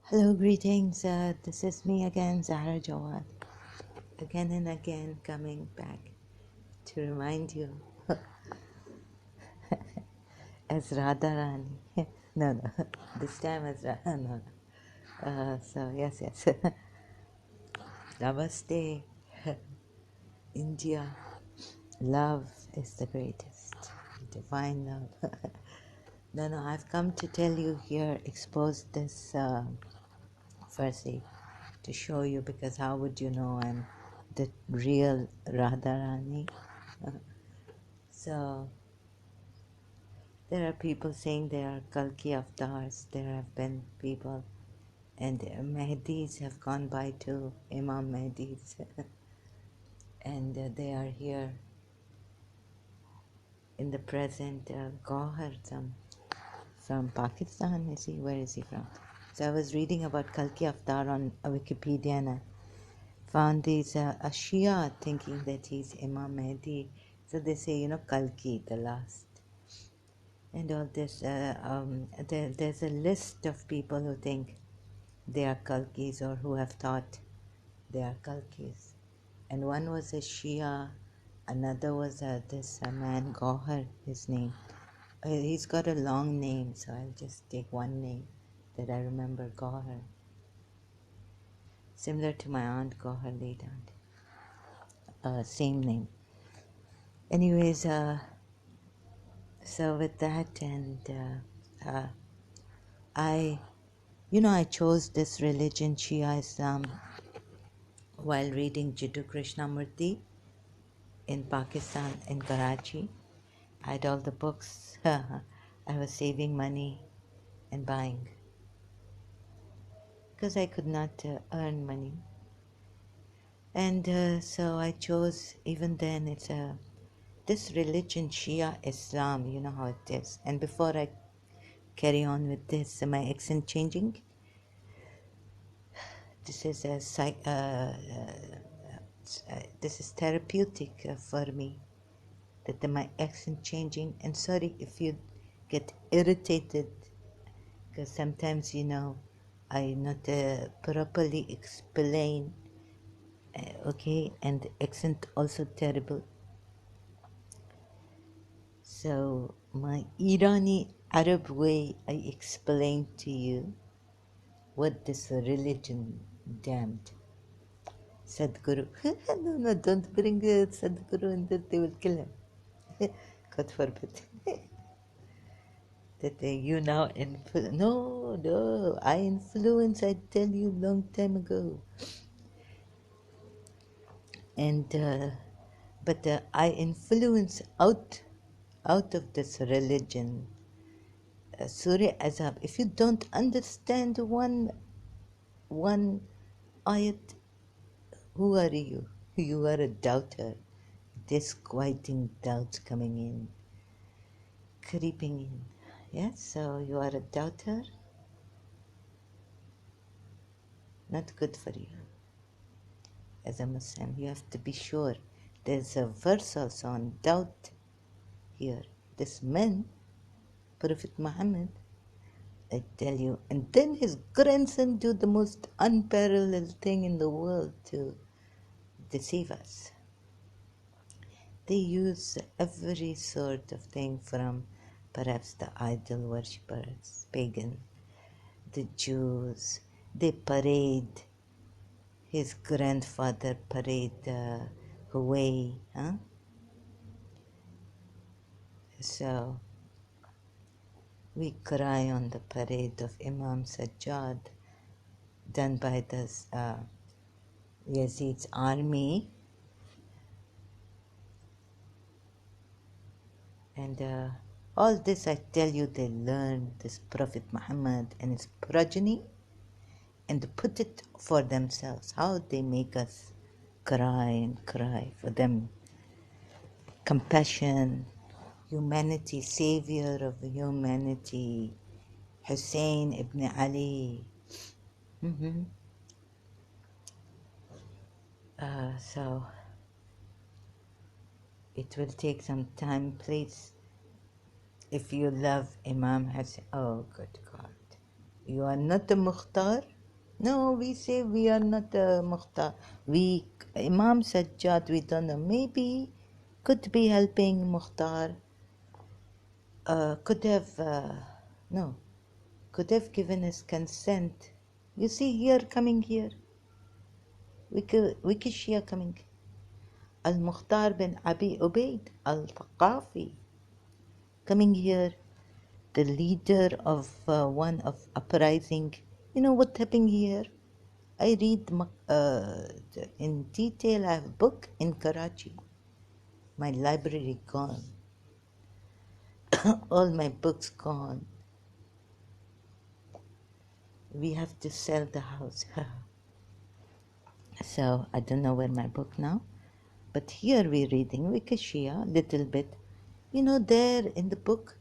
Hello, greetings. This is me again, Zahra Jawad. Again and again coming back to remind you as Radharani. No, this time as Radha. No. So, yes. Namaste, India. Love is the greatest. Divine love. No, I've come to tell you here, expose this firstly to show you, because how would you know I'm the real Radharani? So there are people saying they are Kalki avatars. There have been people, and Mahdis have gone by too, Imam Mahdis, and they are here in the present. Gauhar, from Pakistan, is he? Where is he from? So I was reading about Kalki avatar on Wikipedia, and I found these a Shia thinking that he's Imam Mahdi. So they say, Kalki, the last. And all this, there's a list of people who think they are Kalkis or who have thought they are Kalkis. And one was a Shia, another was this man, Gauhar, his name. He's got a long name, so I'll just take one name that I remember, Gauhar. Similar to my aunt Gauhar, late aunt. Same name. Anyways, so with that, and I chose this religion, Shia Islam, while reading Jiddu Krishnamurti in Pakistan, in Karachi. I had all the books. I was saving money and buying because I could not earn money. And so I chose, even then, it's this religion, Shia Islam, you know how it is. And before I carry on with this, my accent changing? This is this is therapeutic for me, that my accent changing. And sorry if you get irritated, because sometimes I not properly explain. Okay, and the accent also terrible. So my Irani Arab way, I explain to you what this religion damned. Sadhguru. No, don't bring Sadhguru in that, they will kill him. God forbid. That you now no, I influence, I tell you long time ago. And but I influence out of this religion. Surah Azab. If you don't understand one ayat, who are you? You are a doubter. Disquieting doubts coming in, creeping in. Yes, so you are a doubter. Not good for you. As a Muslim, you have to be sure. There's a verse also on doubt here. This man, Prophet Muhammad, I tell you, and then his grandson do the most unparalleled thing in the world to deceive us. They use every sort of thing, from perhaps the idol worshippers, pagan, the Jews. They parade, his grandfather parade away. So we cry on the parade of Imam Sajjad, done by this Yazid's army. And all this, I tell you, they learned this Prophet Muhammad and his progeny and put it for themselves. How they make us cry and cry for them. Compassion, humanity, savior of humanity, Hussain ibn Ali. So it will take some time, please. If you love Imam Hussain, oh good God, you are not a Mukhtar. No, we say we are not Mukhtar. We, Imam Sajjad, we don't know. Maybe could be helping Mukhtar. Could have, no, could have given his consent. You see here, coming here. Wiki Shia coming. Al-Mukhtar bin Abi Ubaid al-Thaqafi coming here, the leader of one of uprising. You know what happened here? I read in detail. I have a book in Karachi. My library gone. All my books gone. We have to sell the house. So I don't know where my book now. But here we're reading Vikashia, little bit. You know, there in the book,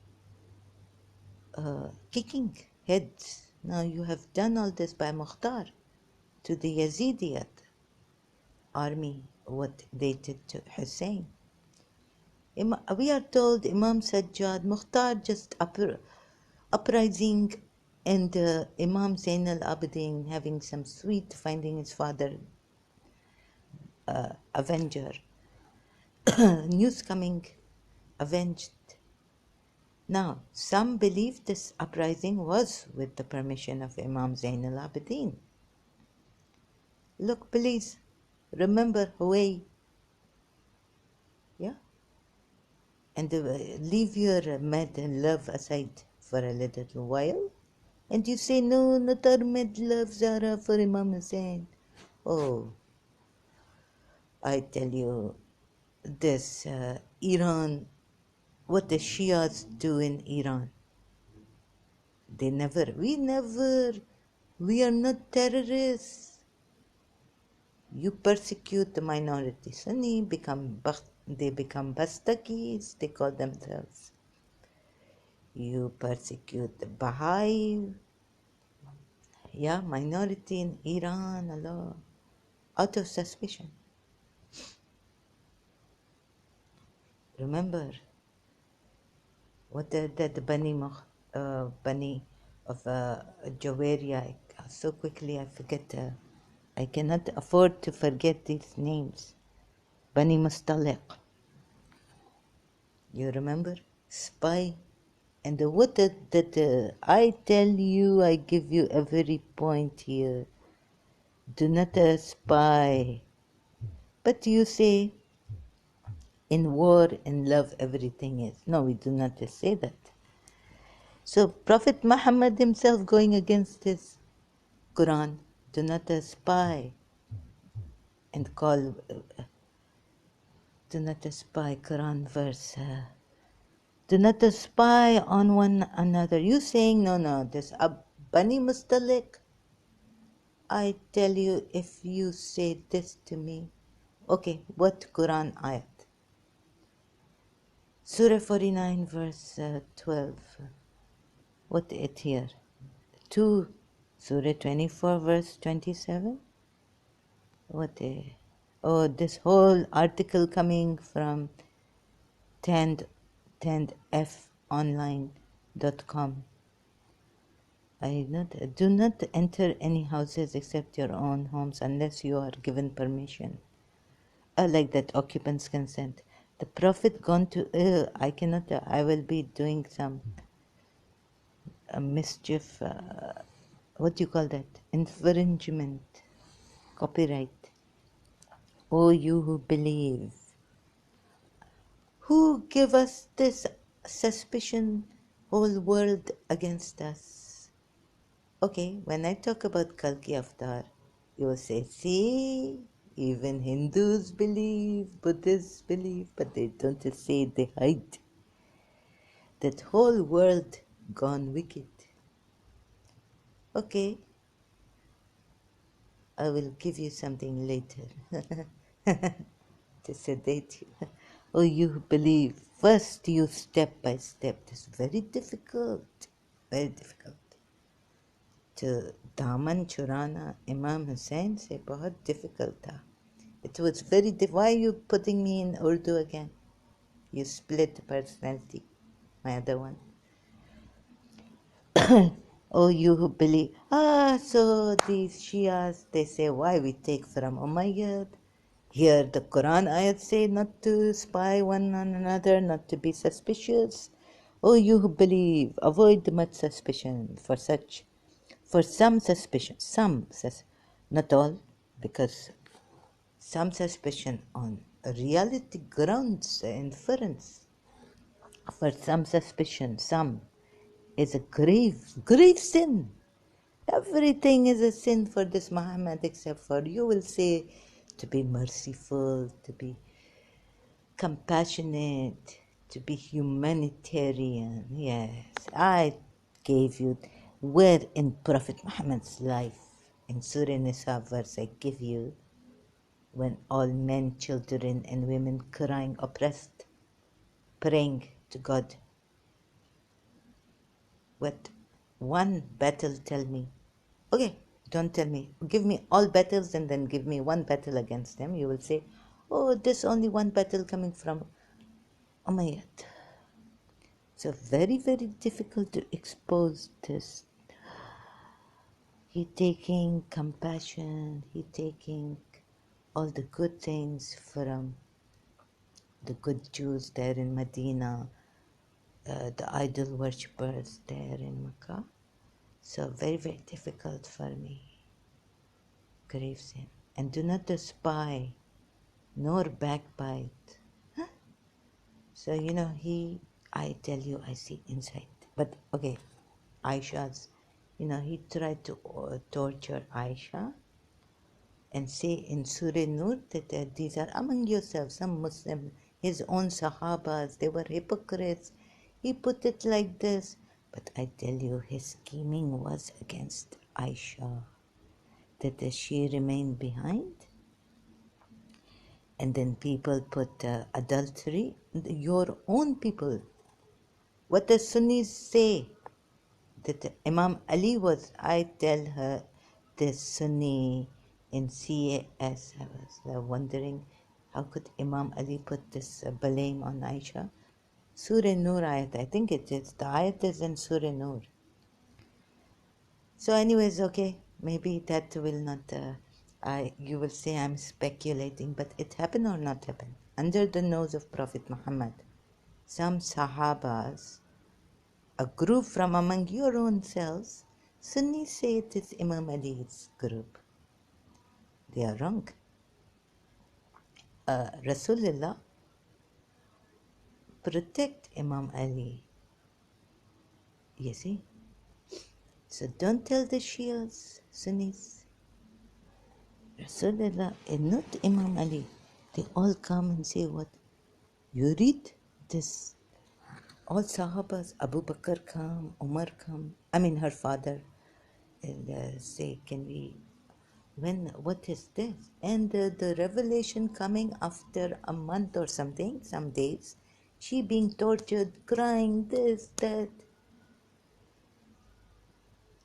kicking heads. Now you have done all this by Mukhtar to the Yazidiyat army, what they did to Hussain. We are told Imam Sajjad, Mukhtar just uprising, and Imam Zain al-Abidin having some sweet, finding his father avenger. News coming, avenged. Now, some believe this uprising was with the permission of Imam Zain al-Abidin. Look, please, remember Huwai, yeah? And leave your mad love aside for a little while. And you say, no, not our mad love, Zara, for Imam Hussain. Oh, I tell you, this Iran, what the Shias do in Iran, we are not terrorists. You persecute the minority Sunni, they become Bastakis, they call themselves. You persecute the Baha'i, yeah, minority in Iran, Allah, out of suspicion. Remember, what that Bani of Jawaria, so quickly I forget, I cannot afford to forget these names. Bani Mustaliq, you remember? Spy. And what that I tell you, I give you every point here. Do not spy. But you say, in war, in love, everything is. No, we do not say that. So Prophet Muhammad himself going against his Quran, do not spy and call, do not spy, Quran verse, do not spy on one another. You saying, no, this Bani Mustalik, I tell you, if you say this to me, okay, what Quran ayat? Surah 49 verse 12. What it here? 2 Surah 24 verse 27. What oh, this whole article coming from 10fonline.com. Do not enter any houses except your own homes unless you are given permission. Like that, occupant's consent. The Prophet gone to, I will be doing some mischief, what do you call that? Infringement, copyright. Oh, you who believe. Who give us this suspicion, whole world against us? Okay, when I talk about Kalki Avatar, you will say, see, even Hindus believe, Buddhists believe, but they don't say, they hide. That whole world gone wicked. Okay, I will give you something later to sedate you. Oh, you believe. First you step by step. It's very difficult. Very difficult. To daman churana Imam Hussain se bahut difficult tha. It was very difficult. Why are you putting me in Urdu again? You split personality. My other one. Oh, you who believe. So these Shias, they say, why we take from Umayyad? Here the Quran ayat say not to spy one on another, not to be suspicious. Oh, you who believe, avoid much suspicion for some suspicion, not all, because some suspicion on reality grounds inference. For some suspicion, some is a grave sin. Everything is a sin for this Muhammad except for, you will say, to be merciful, to be compassionate, to be humanitarian. Yes, I gave you where in Prophet Muhammad's life, in Surah Nisa verse I give you, when all men, children and women crying oppressed, praying to God. What one battle tell me? Okay, don't tell me. Give me all battles and then give me one battle against them. You will say, oh, there's only one battle coming from Umayyad. So very, very difficult to expose this. He taking compassion, he taking all the good things from the good Jews there in Medina, the idol worshippers there in Mecca. So very, very difficult for me. Grave sin. And do not spy, nor backbite. Huh? So, I tell you, I see inside. But, okay, Aisha's, he tried to torture Aisha and say in Surah Nur that these are among yourselves, some Muslim, his own Sahabas, they were hypocrites. He put it like this. But I tell you, his scheming was against Aisha, that she remained behind. And then people put adultery, your own people. What the Sunnis say, that Imam Ali was, I tell her, this Sunni in CAS, I was wondering, how could Imam Ali put this blame on Aisha? Surah Nur ayat, I think it is, the ayat is in Surah Nur. So anyways, okay, maybe that will not, you will say I'm speculating, but it happened or not happened. Under the nose of Prophet Muhammad, some Sahabas, a group from among your own selves, Sunnis say it is Imam Ali's group. They are wrong. Rasulullah protect Imam Ali. You see? So don't tell the Shias, Sunnis. Rasulullah and not Imam Ali. They all come and say what? You read this. All Sahabas, Abu Bakr come, Umar come. I mean her father. And say, can we what is this? And the revelation coming after a month or something, some days, she being tortured, crying, this, that.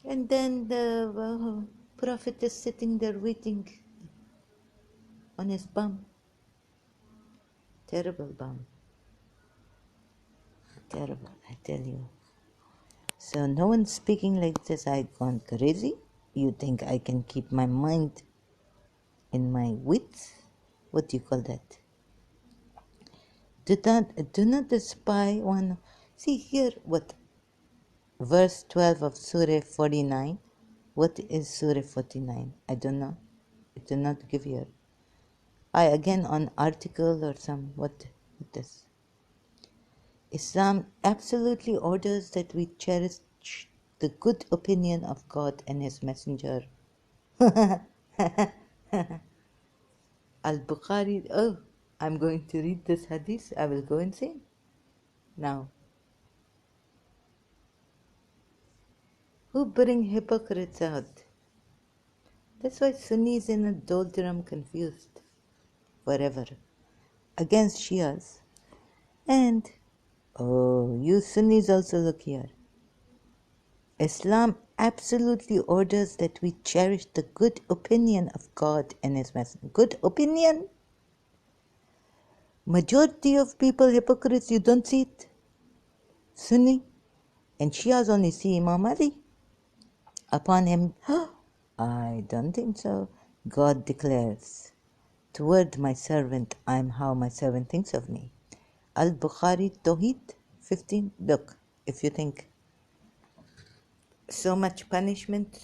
And then the Prophet is sitting there waiting on his bum. Terrible bum. Terrible, I tell you. So no one's speaking like this. I've gone crazy. You think I can keep my mind in my wits? What do you call that? Do not despise one. See here what verse 12 of Surah 49. What is Surah 49? I don't know. It did not give here. I again on article or some what is. Islam absolutely orders that we cherish the good opinion of God and His Messenger. Al-Bukhari, oh, I'm going to read this hadith. I will go insane. Now, who bring hypocrites out? That's why Sunnis in a doldrum confused forever against Shias. And, oh, you Sunnis also look here. Islam absolutely orders that we cherish the good opinion of God and His Messenger. Good opinion? Majority of people hypocrites, you don't see it. Sunni. And Shias only see Imam Ali. upon him. I don't think so. God declares, toward my servant I am how my servant thinks of me. Al-Bukhari Tawheed 15. Look, if you think so much punishment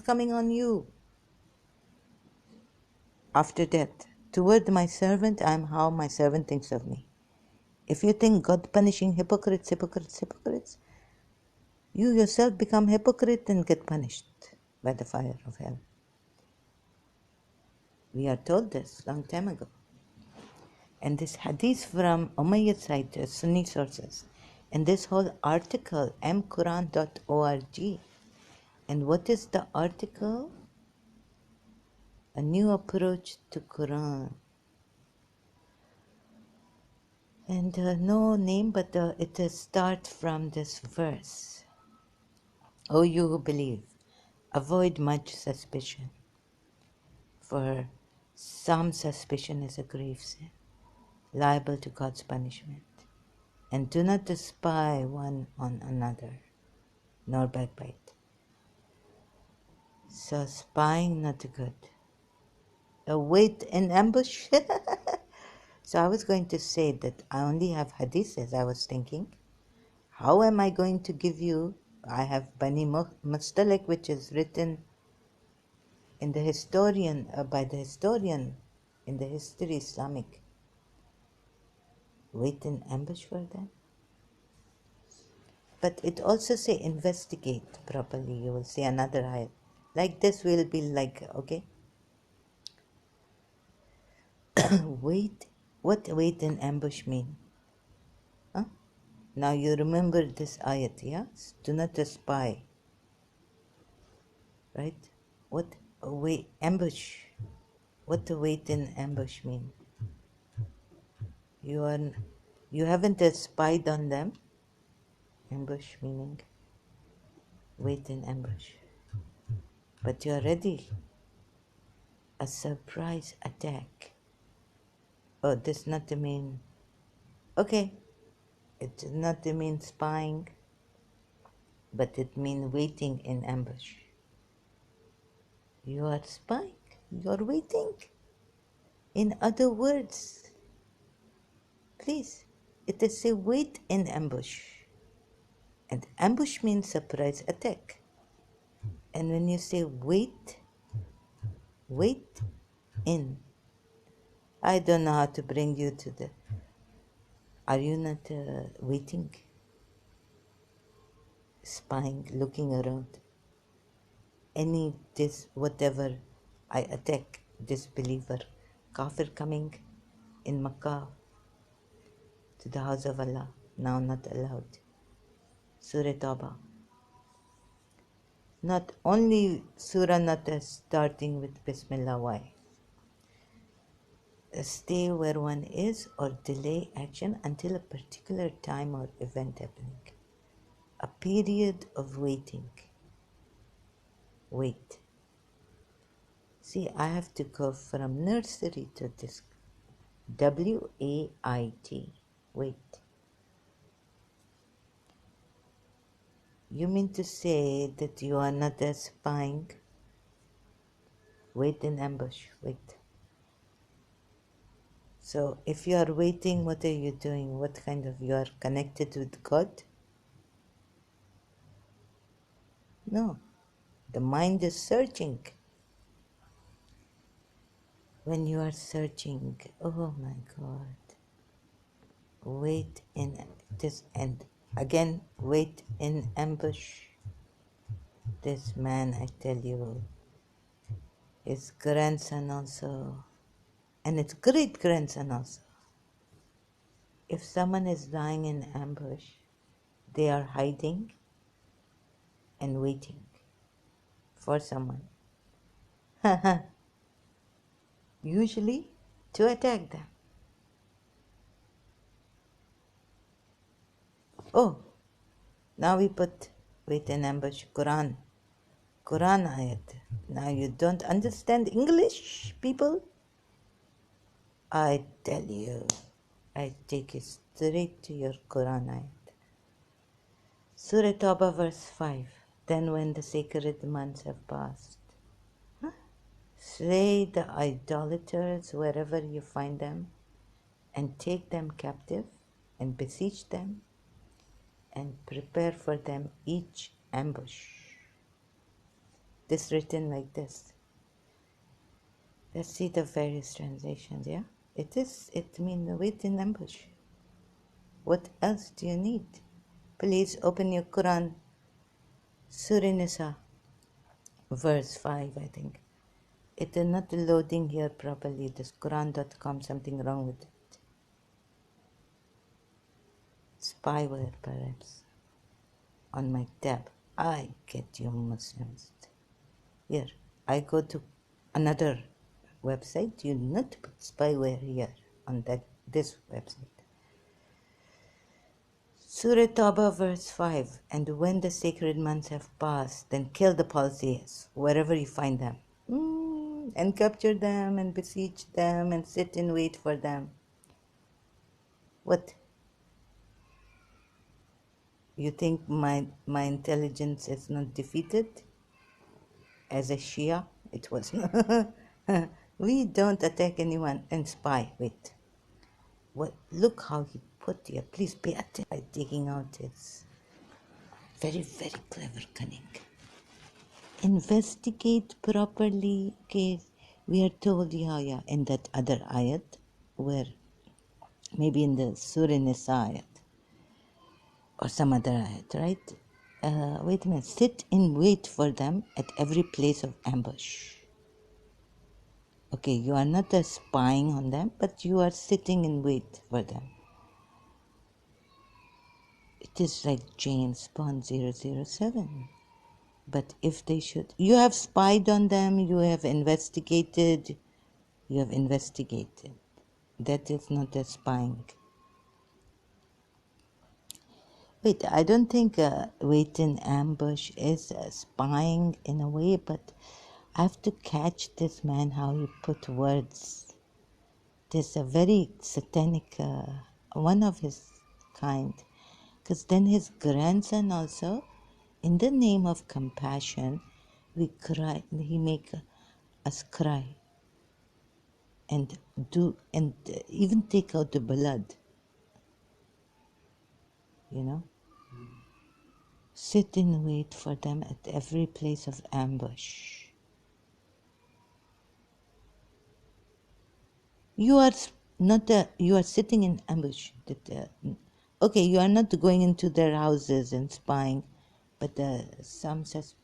coming on you after death. Toward my servant I am how my servant thinks of me. If you think God punishing hypocrites, you yourself become hypocrite and get punished by the fire of hell. We are told this long time ago. And this hadith from Umayyad site, Sunni sources, and this whole article, mquran.org. And what is the article? A new approach to Quran. And no name, but it starts from this verse. O you who believe, avoid much suspicion, for some suspicion is a grave sin, liable to God's punishment. And do not spy one on another, nor backbite. So spying not good. A wait in ambush. So I was going to say that I only have hadiths. I was thinking, how am I going to give you? I have Bani Mustalik, which is written in the historian by the historian in the history Islamic. Wait in ambush for them. But it also say investigate properly. You will see another ayat. Like this will be like, okay. Wait, what wait in ambush mean? Huh? Now you remember this ayat, yes? Do not spy. Right? What wait ambush? What the wait in ambush mean? You haven't spied on them. Ambush meaning wait in ambush. But you are ready. A surprise attack. Oh, this not to mean. Okay, it does not to mean spying, but it means waiting in ambush. You are spying. You are waiting. In other words, please, it is a wait in ambush. And ambush means surprise attack. And when you say wait in. I don't know how to bring you to the. Are you not waiting? Spying, looking around. Whatever I attack, disbeliever, kafir coming in Makkah to the house of Allah, now not allowed. Surah Tawbah. Not only surah not starting with Bismillah, why? Stay where one is or delay action until a particular time or event happening. A period of waiting. Wait. See, I have to go from nursery to this. W-A-I-T. Wait. You mean to say that you are not spying? Wait in ambush. Wait. So if you are waiting, what are you doing? What kind of, you are connected with God? No. The mind is searching. When you are searching, oh my God. Wait in this, and again, wait in ambush. This man, I tell you, his grandson also, and its great grandson also. If someone is lying in ambush, they are hiding and waiting for someone. Usually to attack them. Oh, now we put wait in ambush Quran ayat. Now you don't understand English, people? I tell you, I take it straight to your Quran ayat. Surah Tawbah verse 5. Then when the sacred months have passed, slay the idolaters wherever you find them, and take them captive, and besiege them, and prepare for them each ambush. This written like this. Let's see the various translations, yeah? It means wait in ambush. What else do you need? Please open your Quran, Surah Nisa, verse 5, I think. It is not loading here properly. This Quran.com, something wrong with it. Spyware, perhaps. On my tab. I get you Muslims. Here, I go to another website. You not put spyware here on this website. Surah Tawbah verse 5. And when the sacred months have passed, then kill the polytheists wherever you find them. And capture them and besiege them and sit and wait for them. What? You think my intelligence is not defeated? As a Shia, it was not. We don't attack anyone and spy. Wait. What? Look how he put here. Please pay attention by taking out his very, very clever cunning. Investigate properly. Okay, we are told, yeah, in that other ayat, where maybe in the Surah Nisa ayat, or some other ayat, right? Wait a minute. Sit and wait for them at every place of ambush. Okay, you are not spying on them, but you are sitting in wait for them. It is like James Bond 007. But if they should, you have spied on them, you have investigated. That is not a spying. Wait, I don't think wait in ambush is spying in a way, but I have to catch this man, how he put words. There's a very satanic, one of his kind. Because then his grandson also, in the name of compassion, we cry, he make us cry and even take out the blood, you know. Sit and wait for them at every place of ambush. You are you are sitting in ambush. Okay, you are not going into their houses and spying, but some says,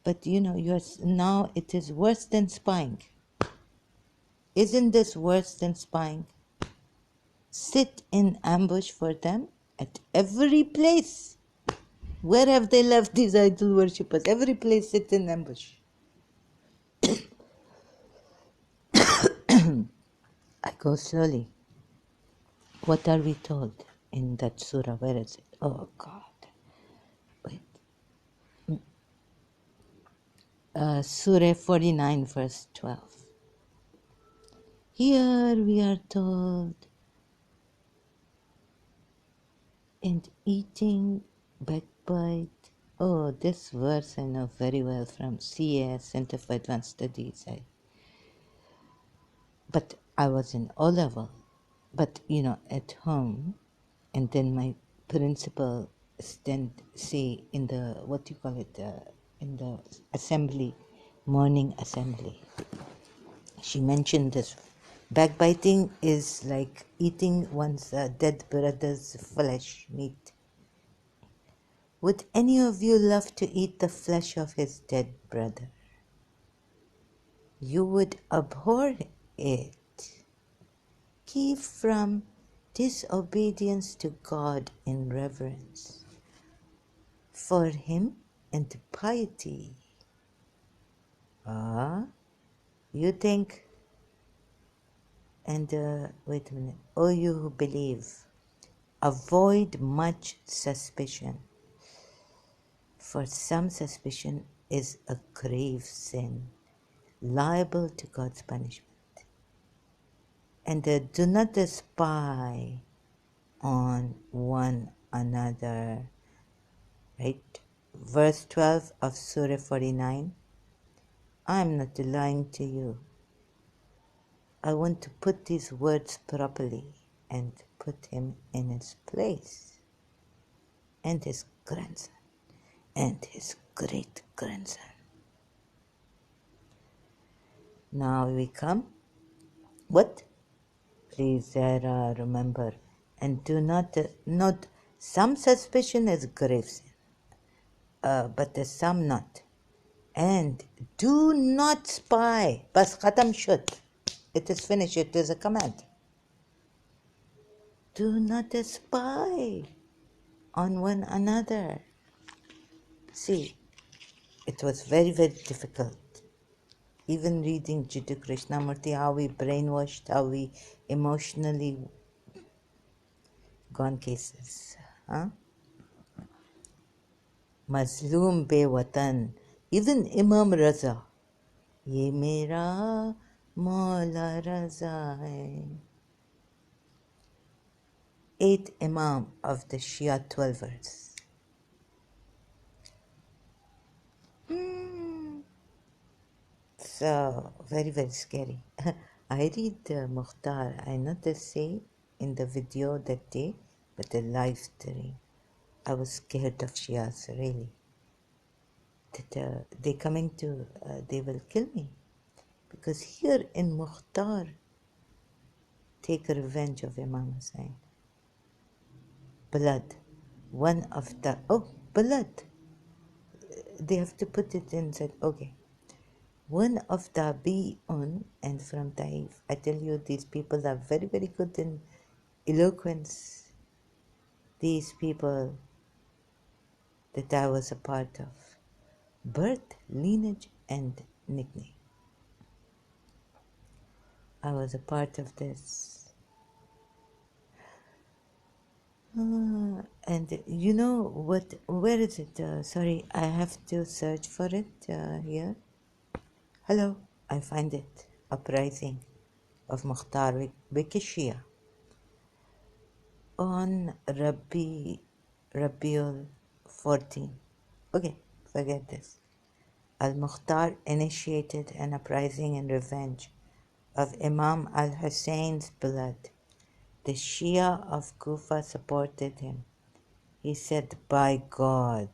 but you know, now it is worse than spying. Isn't this worse than spying? Sit in ambush for them at every place. Where have they left these idol worshippers? Every place sit in ambush. I go slowly. What are we told in that surah? Where is it? Oh God. Wait. Surah 49, verse 12. Here we are told, and eating backbite. Oh, this verse I know very well from CAS, Center for Advanced Studies. But I was in O level. But you know, at home, and then my principal say in the in the assembly, morning assembly. She mentioned this. Backbiting is like eating one's dead brother's flesh, meat. Would any of you love to eat the flesh of his dead brother? You would abhor it. Keep from disobedience to God in reverence for him and piety. You think, and wait a minute, oh you who believe, avoid much suspicion, for some suspicion is a grave sin, liable to God's punishment. And do not spy on one another, right? verse 12 of Surah 49. I'm not lying to you. I want to put these words properly and put him in his place, and his grandson, and his great-grandson. Now we come. What? Please, Zara, remember, and do not, some suspicion is grave sin, but there's some not. And do not spy. Bas khatam shud. It is finished. It is a command. Do not spy on one another. See, it was very, very difficult. Even reading Jiddu Krishnamurti, how we brainwashed, how we emotionally gone cases. Huh? Mazloom be watan. Even Imam Raza. Ye mera Maula Raza hai. 8th Imam of the Shia 12ers. So, very, very scary. I read Mukhtar, I not to say in the video that day, but the live stream. I was scared of Shias, really. That they coming to, they will kill me. Because here in Mukhtar, take revenge of Imam Hussain. Blood. One of the, blood. They have to put it inside, okay. One of the Bi'un and from Taif, I tell you, these people are very, very good in eloquence. These people that I was a part of. Birth, lineage, and nickname. I was a part of this. And you know what, where is it? Sorry, I have to search for it here. Hello, I find it. Uprising of Mukhtar Shia on Rabiul 14. Okay, forget this. Al-Mukhtar initiated an uprising in revenge of Imam al-Hussein's blood. The Shia of Kufa supported him. He said, by God,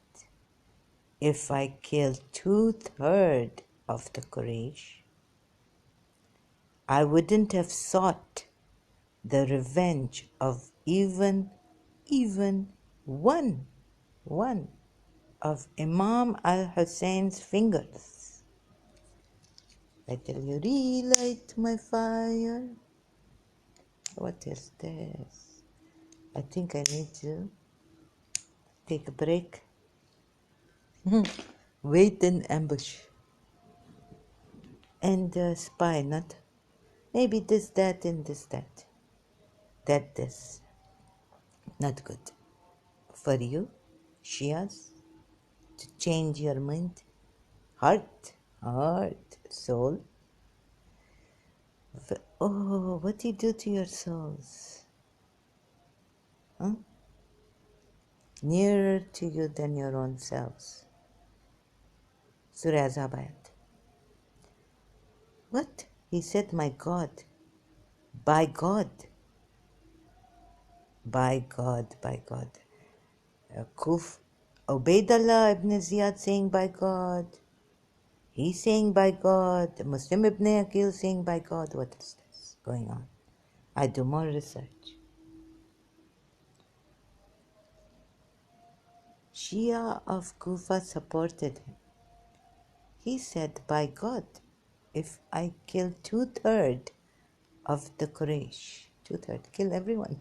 if I kill 2/3 of the Quraysh, I wouldn't have sought the revenge of even one of Imam al-Hussein's fingers. I tell you, relight my fire. What is this? I think I need to take a break. Wait in ambush. And spy, not maybe this, that, and this, that. That, this. Not good. For you, Shias, to change your mind, heart, soul. Oh, what do you do to your souls? Huh? Nearer to you than your own selves. Surah Zabayat. What? He said, my God. By God. By God, by God. Ubaidullah ibn Ziyad saying by God. He's saying by God. Muslim ibn Aqil saying by God. What is this going on? I do more research. Shia of Kufa supported him. He said, by God, if I kill 2/3 of the Quraysh, 2/3, kill everyone,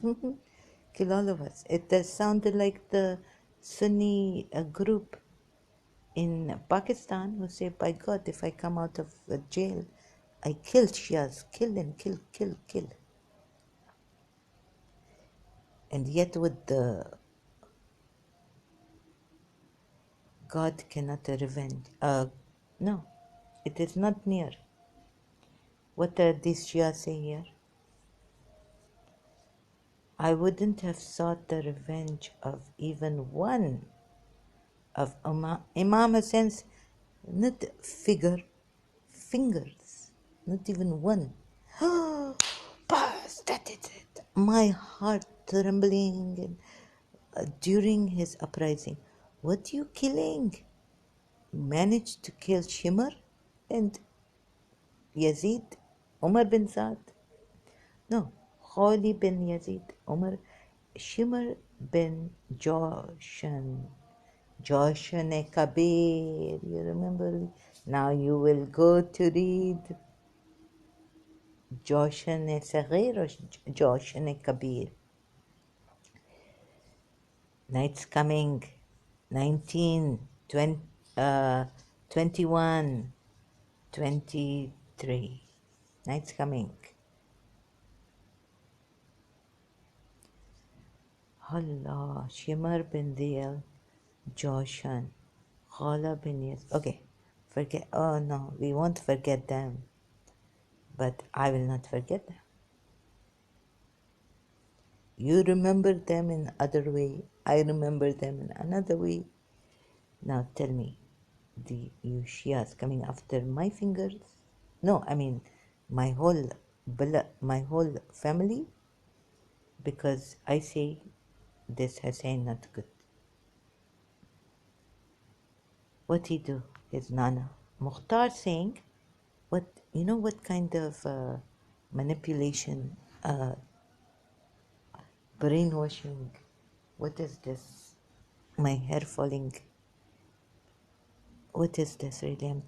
kill all of us. It does sound like the Sunni group in Pakistan who say, by God, if I come out of jail, I kill Shias, kill and kill. And yet with the God cannot revenge. No, it is not near. What these Shias say here? I wouldn't have sought the revenge of even one of Imam Hussein's not fingers, not even one. Bas, that is it. My heart trembling and, during his uprising. What you killing? Managed to kill Shimmer and Yazid, Umar bin Saad. No, Khali bin Yazid, Umar, Shimmer bin Joshan. Joshan Kabir, you remember? Now you will go to read Joshan Saghir or Joshan Kabir. Night's coming, 19, 20, 21, 23. Night's coming. Allah, Shimar bin Diyal, Joshan, Khala bin Yes. Okay, forget. Oh no, we won't forget them. But I will not forget them. You remember them in other way. I remember them in another way. Now tell me, you Shias coming after my fingers? No, I mean my whole family, because I say this Hussain not good. What he do? His nana Mukhtar saying, what what kind of manipulation, brainwashing? What is this? My hair falling. What is this really?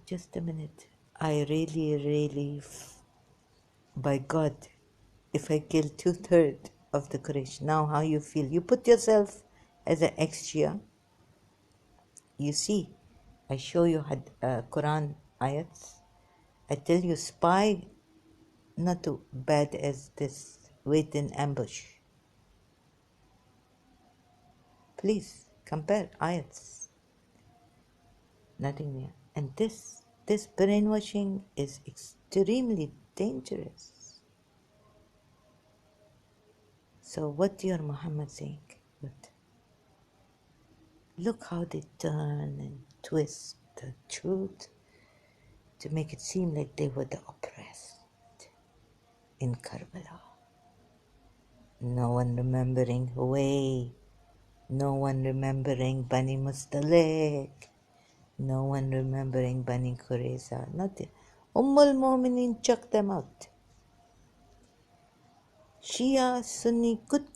Just a minute. I really, by God, if I kill 2/3 of the Quraysh, now how you feel? You put yourself as an ex-Shia. You see, I show you Quran ayats. I tell you, spy not too bad as this. Wait in ambush. Please compare ayats. Nothing there. And this brainwashing is extremely dangerous. So what your Muhammad saying? What? Look how they turn and twist the truth to make it seem like they were the oppressed in Karbala. No one remembering Huway, no one remembering Bani Mustalik, no one remembering Bani Qurayza. Nothing. Ummul Mu'minin chucked them out. Shia, Sunni, good.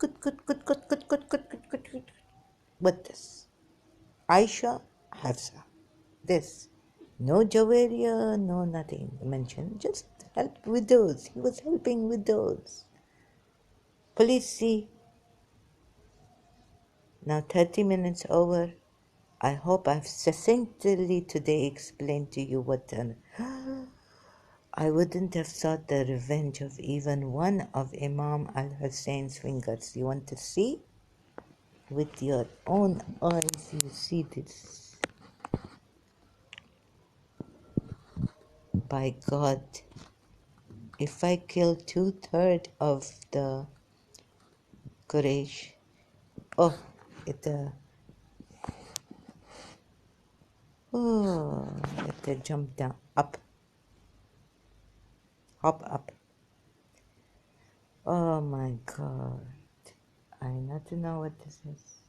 What this? Aisha, Hafsa. This. No Jawaria, no nothing mentioned. Just help widows. He was helping widows. Police see. Now 30 minutes over. I hope I've succinctly today explained to you what I wouldn't have sought the revenge of even one of Imam al-Hussein's fingers. You want to see? With your own eyes, you see this. By God, if I kill 2/3 of the Quraysh, it jump down, up, hop up. Oh my God, I not to know what this is.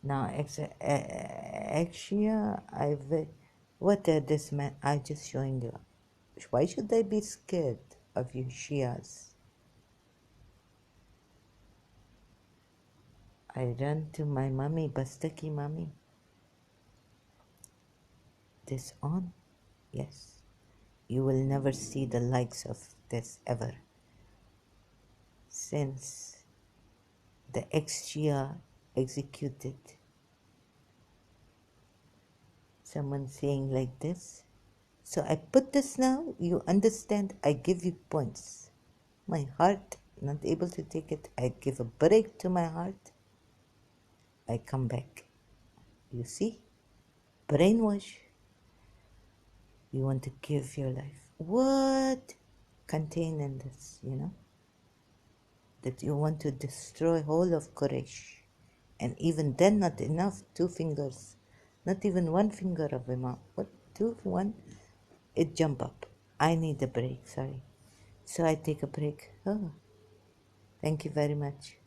Now, actually, what are this man? I just showing you. Why should I be scared of you Shias? I run to my mommy, Bastaki mommy. This on? Yes. You will never see the likes of this ever. Since the ex-Shia executed someone saying like this. So I put this now, you understand, I give you points. My heart, not able to take it, I give a break to my heart. I come back. You see? Brainwash. You want to give your life. What? Contain in this, that you want to destroy whole of Quraysh. And even then not enough, 2 fingers. Not even 1 finger of Imam. What, two, one? It jump up. I need a break, sorry. So I take a break. Oh, thank you very much.